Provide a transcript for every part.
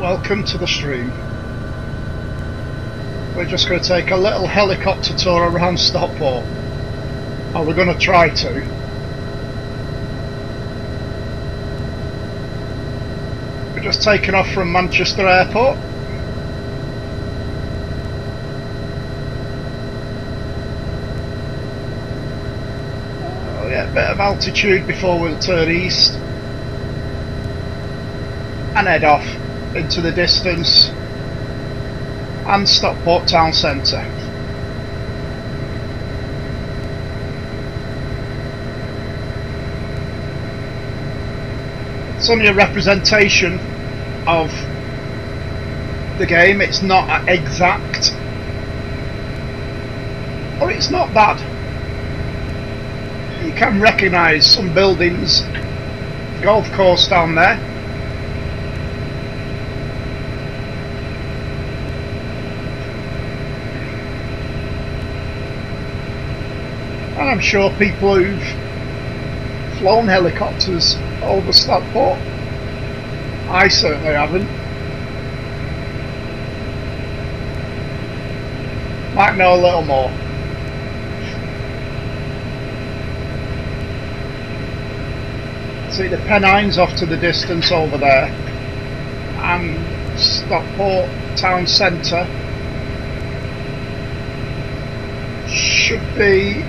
welcome to the stream. We're just going to take a little helicopter tour around Stockport. Or we're going to try to. We're just taking off from Manchester Airport. Oh yeah, a bit of altitude before we'll turn east. And head off into the distance and Stockport town centre. It's only a representation of the game, it's not exact, or it's not bad. You can recognise some buildings, golf course down there. And I'm sure people who've flown helicopters over Stockport. I certainly haven't. Might know a little more. See the Pennines off to the distance over there, and Stockport town centre should be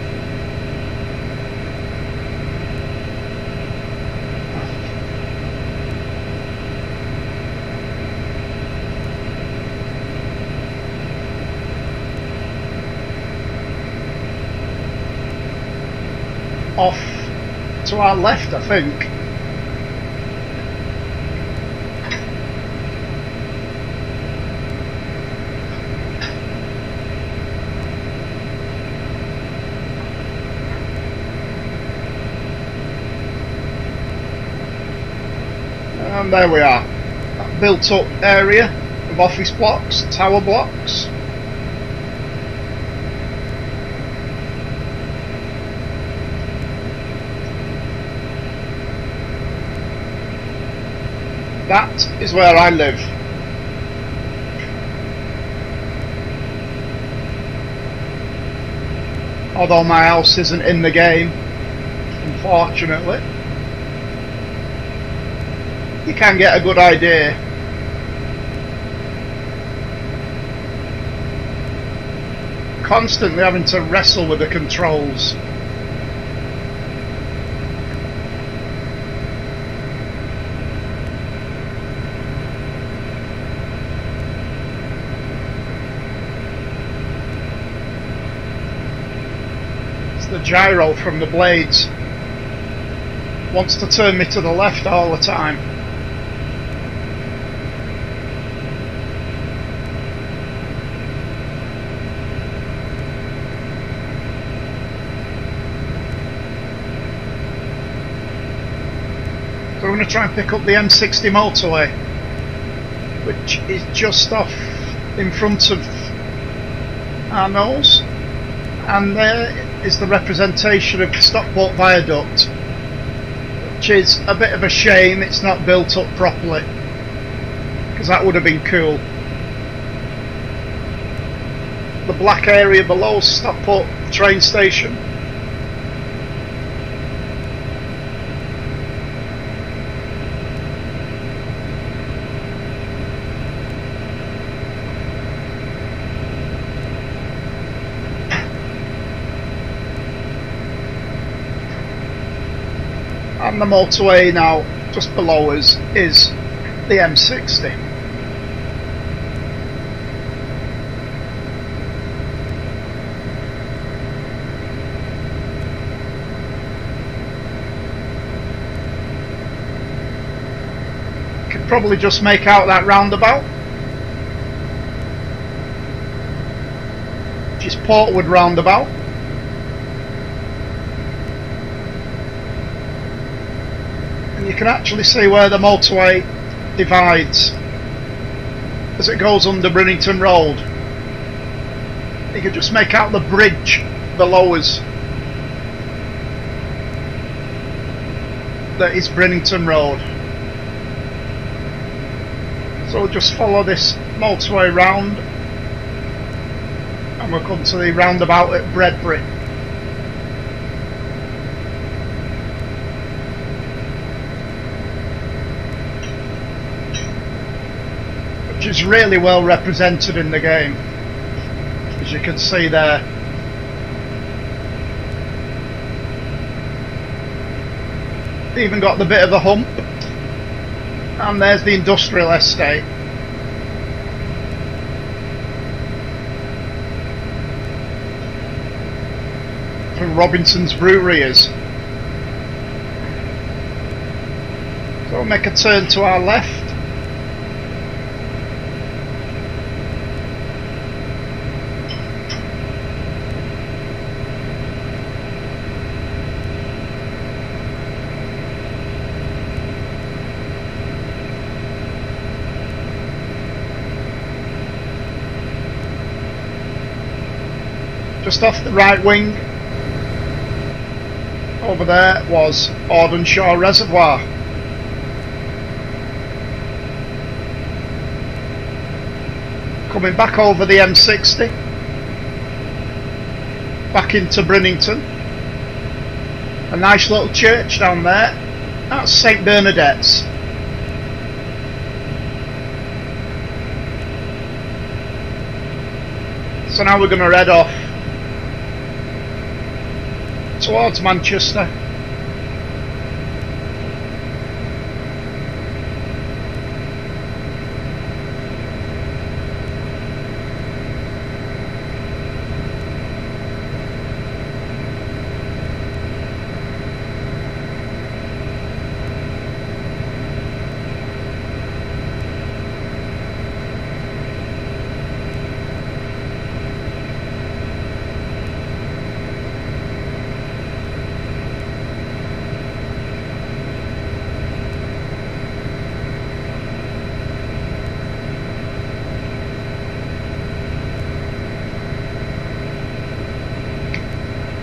off to our left, I think. And there we are, that built up area of office blocks, tower blocks. That is where I live. Although my house isn't in the game, unfortunately. You can get a good idea. Constantly having to wrestle with the controls. The gyro from the blades wants to turn me to the left all the time. So we're going to try and pick up the M60 motorway, which is just off in front of our nose, and there is the representation of the Stockport Viaduct, which is a bit of a shame it's not built up properly, because that would have been cool. The black area below Stockport train station. And the motorway now just below us is the M60. Could probably just make out that roundabout, which is Portwood roundabout. You can actually see where the motorway divides as it goes under Brinnington Road. You can just make out the bridge below us. That is Brinnington Road. So we'll just follow this motorway round and we'll come to the roundabout at Bredbury. Which is really well represented in the game, as you can see there. Even got the bit of a hump, and there's the industrial estate. From Robinson's Brewery is. So we'll make a turn to our left. Just off the right wing, over there was Ordenshaw Reservoir. Coming back over the M60, back into Brinnington. A nice little church down there, that's St Bernadette's. So now we're going to head off towards Manchester.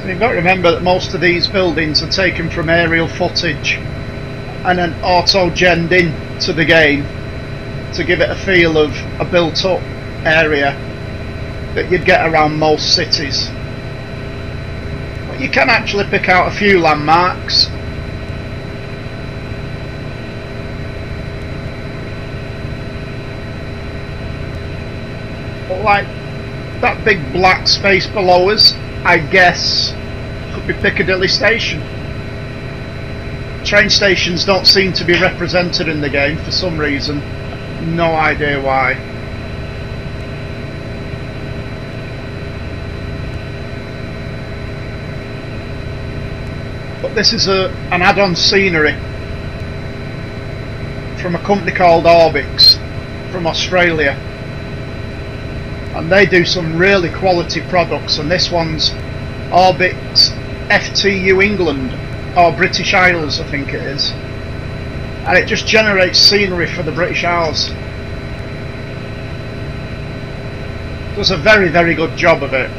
You've got to remember that most of these buildings are taken from aerial footage and then auto-genned in to the game to give it a feel of a built-up area that you'd get around most cities. But you can actually pick out a few landmarks. But like that big black space below us, I guess could be Piccadilly Station. Train stations don't seem to be represented in the game for some reason. No idea why. But this is an add-on scenery from a company called Orbx from Australia. And they do some really quality products, and this one's Orbx FTU England, or British Isles I think it is, and it just generates scenery for the British Isles. Does a very, very good job of it.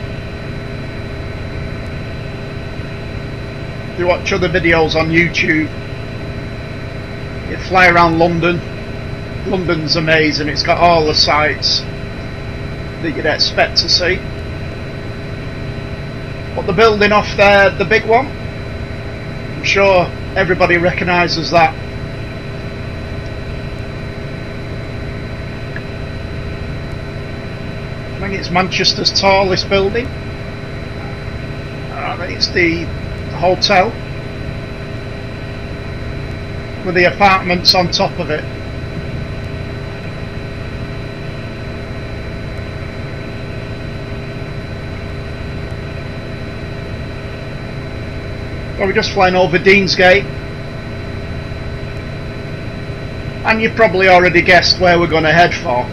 If you watch other videos on YouTube, you fly around London. London's amazing, it's got all the sights that you'd expect to see. But the building off there, the big one, I'm sure everybody recognises that. I think it's Manchester's tallest building. I think it's the hotel with the apartments on top of it. Well, we're just flying over Deansgate, and you probably already guessed where we're going to head for.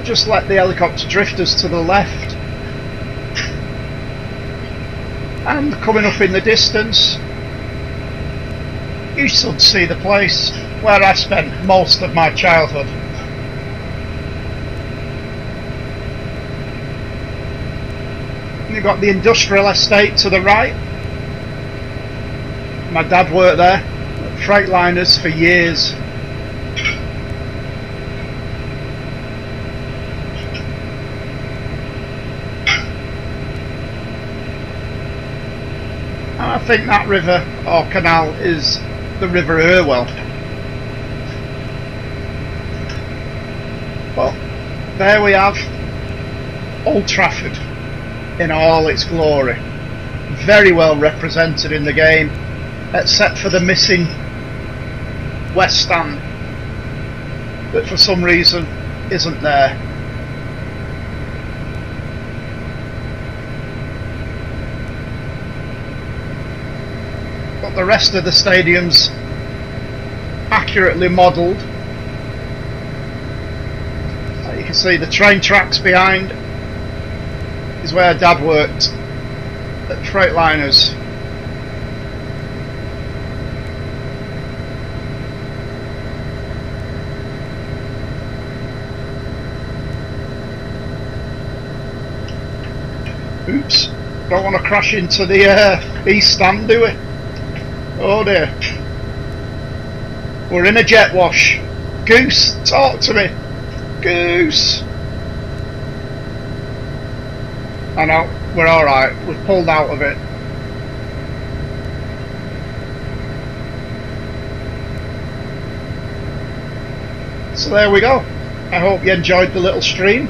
Just let the helicopter drift us to the left, and coming up in the distance you should see the place where I spent most of my childhood. You've got the industrial estate to the right. My dad worked there, Freightliners for years. I think that river or canal is the River Irwell. But there we have Old Trafford in all its glory. Very well represented in the game, except for the missing West Stand that for some reason isn't there. But the rest of the stadium's accurately modelled. You can see the train tracks behind is where Dad worked at Freightliners. Oops, don't want to crash into the east stand, do we? Oh dear. We're in a jet wash. Goose, talk to me. Goose. I know, we're alright. We've pulled out of it. So there we go. I hope you enjoyed the little stream.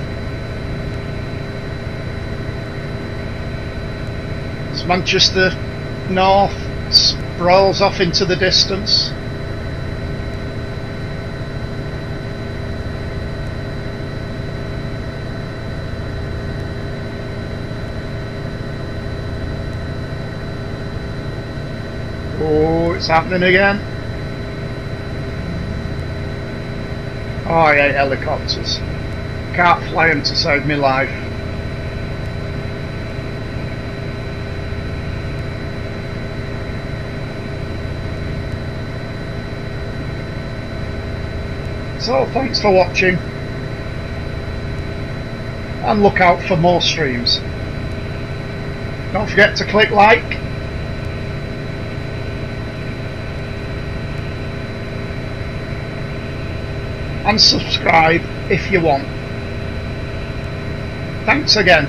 As Manchester North sprawls off into the distance. Oh, it's happening again. Oh, I hate helicopters. Can't fly them to save me life. So thanks for watching, and look out for more streams. Don't forget to click like, and subscribe if you want. Thanks again.